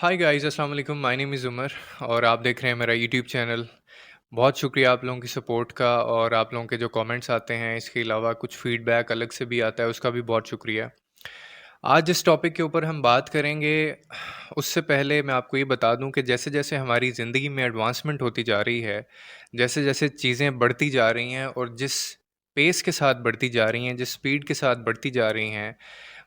Hi guys, अस्सलाम वालेकुम। My name is Umar और आप देख रहे हैं मेरा यूट्यूब चैनल। बहुत शुक्रिया आप लोगों की सपोर्ट का और आप लोगों के जो कमेंट्स आते हैं, इसके अलावा कुछ फीडबैक अलग से भी आता है, उसका भी बहुत शुक्रिया। आज जिस टॉपिक के ऊपर हम बात करेंगे, उससे पहले मैं आपको ये बता दूं कि जैसे-जैसे हमारी ज़िंदगी में एडवांसमेंट होती जा रही है, जैसे-जैसे चीज़ें बढ़ती जा रही हैं और जिस पेस के साथ बढ़ती जा रही हैं, जिस स्पीड के साथ बढ़ती जा रही हैं,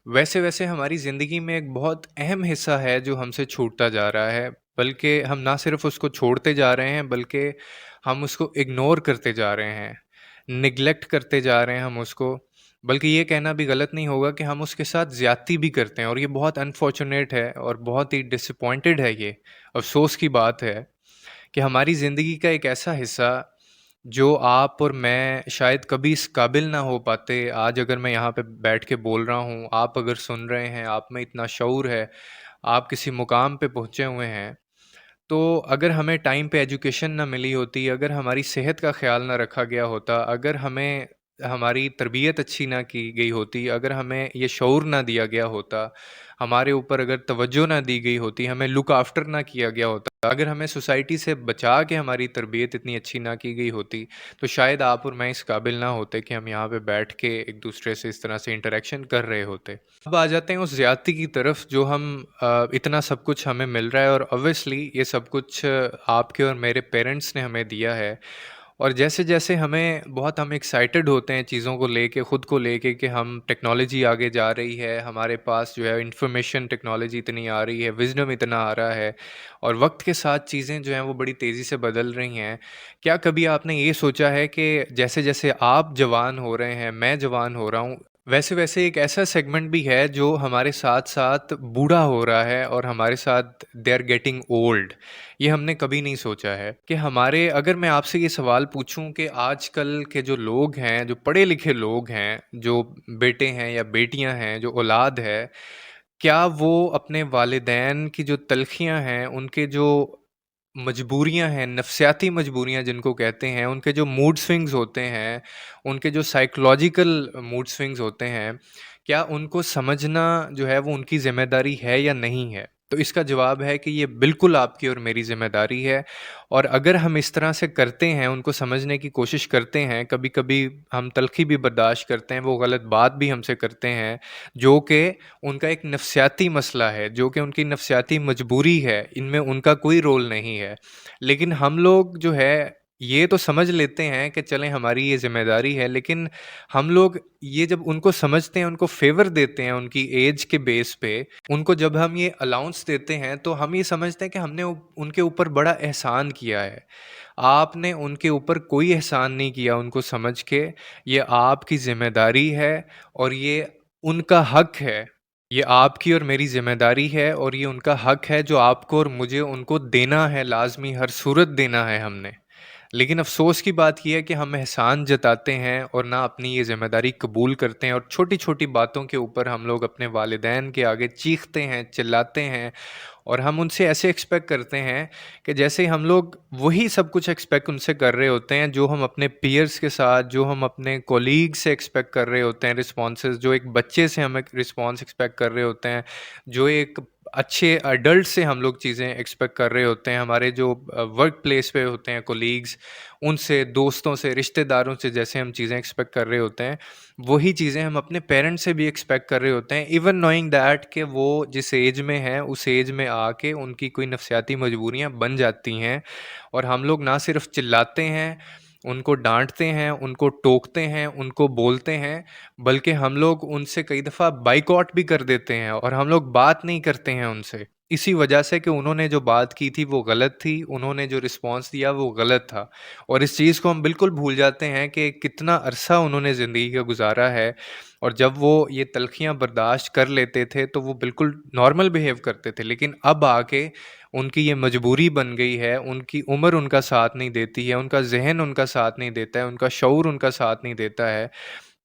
वैसे-वैसे हमारी ज़िंदगी में एक बहुत अहम हिस्सा है जो हमसे छूटता जा रहा है। बल्कि हम ना सिर्फ़ उसको छोड़ते जा रहे हैं, बल्कि हम उसको इग्नोर करते जा रहे हैं, नेग्लेक्ट करते जा रहे हैं हम उसको। बल्कि ये कहना भी गलत नहीं होगा कि हम उसके साथ ज़्यादती भी करते हैं और ये बहुत अनफॉर्च्यूनेट है और बहुत ही डिसअपॉइंटेड है ये, अफ़सोस की बात है कि हमारी ज़िंदगी का एक ऐसा हिस्सा जो आप और मैं शायद कभी इस काबिल ना हो पाते। आज अगर मैं यहाँ पे बैठ के बोल रहा हूँ, आप अगर सुन रहे हैं, आप में इतना शऊर है, आप किसी मुकाम पे पहुँचे हुए हैं, तो अगर हमें टाइम पे एजुकेशन ना मिली होती, अगर हमारी सेहत का ख़्याल ना रखा गया होता, अगर हमें हमारी तरबियत अच्छी ना की गई होती, अगर हमें ये शऊर ना दिया गया होता, हमारे ऊपर अगर तवज्जो ना दी गई होती, हमें लुक आफ्टर ना किया गया होता, अगर हमें सोसाइटी से बचा के हमारी तरबियत इतनी अच्छी ना की गई होती, तो शायद आप और मैं इस काबिल ना होते कि हम यहाँ पे बैठ के एक-दूसरे से इस तरह से इंटरैक्शन कर रहे होते। अब आ जाते हैं उस ज़्यादती की तरफ जो हम इतना सब कुछ हमें मिल रहा है और ऑब्वियसली ये सब कुछ आपके और मेरे पेरेंट्स ने हमें दिया है। और जैसे-जैसे हम एक्साइटेड होते हैं चीज़ों को लेके, खुद को लेके कि हम टेक्नोलॉजी आगे जा रही है, हमारे पास जो है इन्फॉर्मेशन टेक्नोलॉजी इतनी आ रही है, विज़डम इतना आ रहा है और वक़्त के साथ चीज़ें जो हैं वो बड़ी तेज़ी से बदल रही हैं। क्या कभी आपने ये सोचा है कि जैसे-जैसे आप जवान हो रहे हैं, मैं जवान हो रहा हूँ, वैसे-वैसे एक ऐसा सेगमेंट भी है जो हमारे साथ-साथ बूढ़ा हो रहा है और हमारे साथ दे आर गेटिंग ओल्ड। ये हमने कभी नहीं सोचा है कि हमारे अगर मैं आपसे ये सवाल पूछूं कि आजकल के जो लोग हैं, जो पढ़े लिखे लोग हैं, जो बेटे हैं या बेटियां हैं, जो औलाद है, क्या वो अपने वालिदैन की जो तलखियां हैं, उनके जो मजबूरियां हैं, नफसियाती मजबूरियां जिनको कहते हैं, उनके जो मूड स्विंग्स होते हैं, उनके जो साइकोलॉजिकल मूड स्विंग्स होते हैं, क्या उनको समझना जो है वो उनकी ज़िम्मेदारी है या नहीं है? तो इसका जवाब है कि ये बिल्कुल आपकी और मेरी ज़िम्मेदारी है और अगर हम इस तरह से करते हैं, उनको समझने की कोशिश करते हैं, कभी-कभी हम तलख़ी भी बर्दाश्त करते हैं, वो गलत बात भी हमसे करते हैं, जो कि उनका एक नफ़सियाती मसला है, जो कि उनकी नफ़सियाती मजबूरी है, इनमें उनका कोई रोल नहीं है। लेकिन हम लोग जो है, ये तो समझ लेते हैं कि चलें हमारी ये ज़िम्मेदारी है, लेकिन हम लोग ये जब उनको समझते हैं, उनको फ़ेवर देते हैं उनकी ऐज के बेस पे, उनको जब हम ये अलाउंस देते हैं, तो हम ये समझते हैं कि हमने उनके ऊपर बड़ा एहसान किया है। आपने उनके ऊपर कोई एहसान नहीं किया उनको समझ के, ये आपकी ज़िम्मेदारी है और ये उनका हक है। ये आपकी और मेरी ज़िम्मेदारी है और ये उनका हक है जो आपको और मुझे उनको देना है, लाज़मी हर सूरत देना है हमने। लेकिन अफ़सोस की बात ये है कि हम एहसान जताते हैं और ना अपनी ये ज़िम्मेदारी कबूल करते हैं और छोटी-छोटी बातों के ऊपर हम लोग अपने वालिदैन के आगे चीखते हैं, चिल्लाते हैं और हम उनसे ऐसे एक्सपेक्ट करते हैं कि जैसे हम लोग वही सब कुछ एक्सपेक्ट उनसे कर रहे होते हैं जो हम अपने पीयर्स के साथ, जो हम अपने कोलीग से एक्सपेक्ट कर रहे होते हैं रिस्पॉन्सेज़, जो एक बच्चे से हम एक रिस्पॉन्स एक्सपेक्ट कर रहे होते हैं, जो एक अच्छे एडल्ट से हम लोग चीज़ें एक्सपेक्ट कर रहे होते हैं, हमारे जो वर्क प्लेस पे होते हैं कोलीग्स, उनसे, दोस्तों से, रिश्तेदारों से जैसे हम चीज़ें एक्सपेक्ट कर रहे होते हैं, वही चीज़ें हम अपने पेरेंट्स से भी एक्सपेक्ट कर रहे होते हैं, इवन नोइंग दैट कि वो जिस एज में हैं, उस एज में आके उनकी कोई नफ़सियाती मजबूरियाँ बन जाती हैं और हम लोग ना सिर्फ चिल्लाते हैं, उनको डाँटते हैं, उनको टोकते हैं, उनको बोलते हैं, बल्कि हम लोग उनसे कई दफ़ा बायकॉट भी कर देते हैं और हम लोग बात नहीं करते हैं उनसे। इसी वजह से कि उन्होंने जो बात की थी वो गलत थी, उन्होंने जो रिस्पॉन्स दिया वो गलत था और इस चीज़ को हम बिल्कुल भूल जाते हैं कि कितना अरसा उन्होंने ज़िंदगी का गुज़ारा है और जब वो ये तलख़ियाँ बर्दाश्त कर लेते थे तो वो बिल्कुल नॉर्मल बिहेव करते थे। लेकिन अब आके उनकी ये मजबूरी बन गई है, उनकी उम्र उनका साथ नहीं देती है, उनका ज़हन उनका साथ नहीं देता है, उनका शऊर उनका साथ नहीं देता है,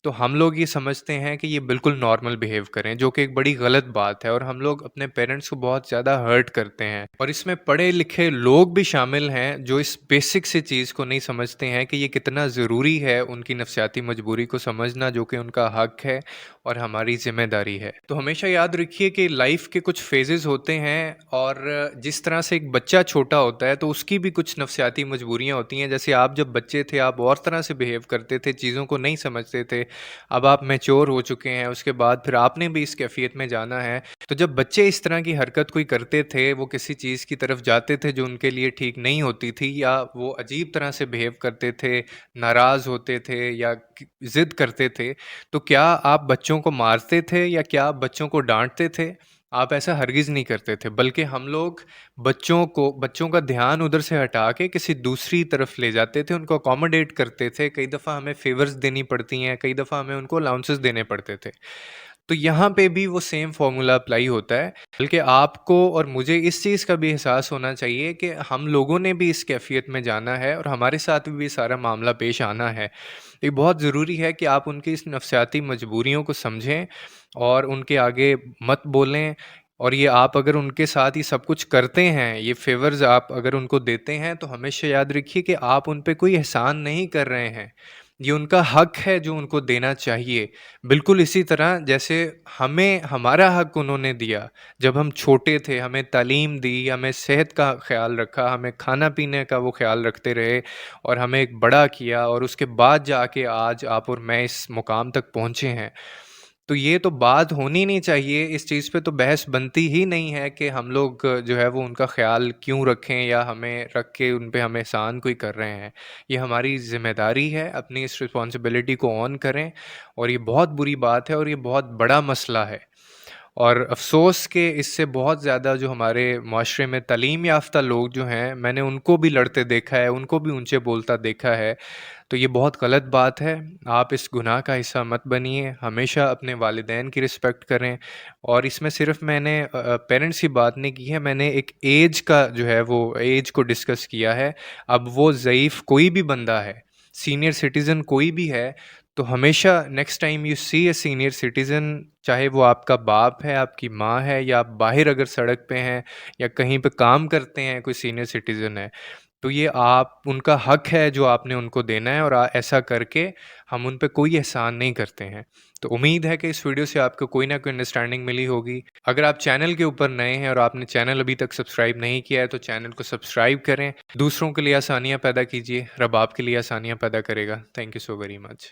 तो हम लोग ये समझते हैं कि ये बिल्कुल नॉर्मल बिहेव करें, जो कि एक बड़ी गलत बात है और हम लोग अपने पेरेंट्स को बहुत ज़्यादा हर्ट करते हैं और इसमें पढ़े-लिखे लोग भी शामिल हैं, जो इस बेसिक सी चीज़ को नहीं समझते हैं कि ये कितना ज़रूरी है उनकी नफ़सियाती मजबूरी को समझना, जो कि उनका हक है اور ہماری ذمہ داری ہے۔ تو ہمیشہ یاد رکھیے کہ لائف کے کچھ فیزز ہوتے ہیں، اور جس طرح سے ایک بچہ چھوٹا ہوتا ہے تو اس کی بھی کچھ نفسیاتی مجبوریاں ہوتی ہیں۔ جیسے آپ جب بچے تھے آپ اور طرح سے بیہیو کرتے تھے، چیزوں کو نہیں سمجھتے تھے، اب آپ میچور ہو چکے ہیں، اس کے بعد پھر آپ نے بھی اس کیفیت میں جانا ہے۔ تو جب بچے اس طرح کی حرکت کوئی کرتے تھے، وہ کسی چیز کی طرف جاتے تھے جو ان کے لیے ٹھیک نہیں ہوتی تھی، یا وہ عجیب طرح سے بیہیو کرتے تھے، ناراض ہوتے تھے یا ضد کرتے تھے، تو کیا آپ بچوں کو مارتے تھے یا کیا آپ بچوں کو ڈانٹتے تھے؟ آپ ایسا ہرگز نہیں کرتے تھے، بلکہ ہم لوگ بچوں کا دھیان ادھر سے ہٹا کے کسی دوسری طرف لے جاتے تھے، ان کو اکوموڈیٹ کرتے تھے۔ کئی دفعہ ہمیں فیورز دینی پڑتی ہیں، کئی دفعہ ہمیں ان کو الاؤنسز دینے پڑتے تھے۔ تو یہاں پہ بھی وہ سیم فارمولا اپلائی ہوتا ہے، بلکہ آپ کو اور مجھے اس چیز کا بھی احساس ہونا چاہیے کہ ہم لوگوں نے بھی اس کیفیت میں جانا ہے، اور ہمارے ساتھ بھی سارا معاملہ پیش آنا ہے۔ یہ بہت ضروری ہے کہ آپ ان کی اس نفسیاتی مجبوریوں کو سمجھیں اور ان کے آگے مت بولیں، اور یہ آپ اگر ان کے ساتھ یہ سب کچھ کرتے ہیں، یہ فیورز آپ اگر ان کو دیتے ہیں، تو ہمیشہ یاد رکھیے کہ آپ ان پہ کوئی احسان نہیں کر رہے ہیں، یہ ان کا حق ہے جو ان کو دینا چاہیے۔ بالکل اسی طرح جیسے ہمیں ہمارا حق انہوں نے دیا، جب ہم چھوٹے تھے ہمیں تعلیم دی، ہمیں صحت کا خیال رکھا، ہمیں کھانا پینے کا وہ خیال رکھتے رہے، اور ہمیں ایک بڑا کیا، اور اس کے بعد جا کے آج آپ اور میں اس مقام تک پہنچے ہیں۔ تو یہ تو بات ہونی نہیں چاہیے، اس چیز پہ تو بحث بنتی ہی نہیں ہے کہ ہم لوگ جو ہے وہ ان کا خیال کیوں رکھیں، یا ہمیں رکھ کے ان پہ ہم احسان کوئی کر رہے ہیں۔ یہ ہماری ذمہ داری ہے، اپنی اس رسپانسبلٹی کو آن کریں، اور یہ بہت بری بات ہے اور یہ بہت بڑا مسئلہ ہے۔ اور افسوس کہ اس سے بہت زیادہ جو ہمارے معاشرے میں تعلیم یافتہ لوگ جو ہیں، میں نے ان کو بھی لڑتے دیکھا ہے، ان کو بھی اونچے بولتا دیکھا ہے۔ تو یہ بہت غلط بات ہے، آپ اس گناہ کا حصہ مت بنیے، ہمیشہ اپنے والدین کی رسپیکٹ کریں۔ اور اس میں صرف میں نے پیرنٹس کی بات نہیں کی ہے، میں نے ایک ایج کا جو ہے وہ ایج کو ڈسکس کیا ہے۔ اب وہ ضعیف کوئی بھی بندہ ہے، سینئر سٹیزن کوئی بھی ہے، تو ہمیشہ next time you see a senior citizen, چاہے وہ آپ کا باپ ہے، آپ کی ماں ہے، یا آپ باہر اگر سڑک پہ ہیں یا کہیں پہ کام کرتے ہیں، کوئی سینئر سٹیزن ہے، تو یہ ان کا حق ہے جو آپ نے ان کو دینا ہے، اور ایسا کر کے ہم ان پہ کوئی احسان نہیں کرتے ہیں۔ تو امید ہے کہ اس ویڈیو سے آپ کو کوئی نہ کوئی انڈرسٹینڈنگ ملی ہوگی۔ اگر آپ چینل کے اوپر نئے ہیں اور آپ نے چینل ابھی تک سبسکرائب نہیں کیا ہے تو چینل کو سبسکرائب کریں، دوسروں کے لیے آسانیاں پیدا کیجیے، رب آپ کے لیے آسانیاں پیدا کرے گا۔ Thank you so very much.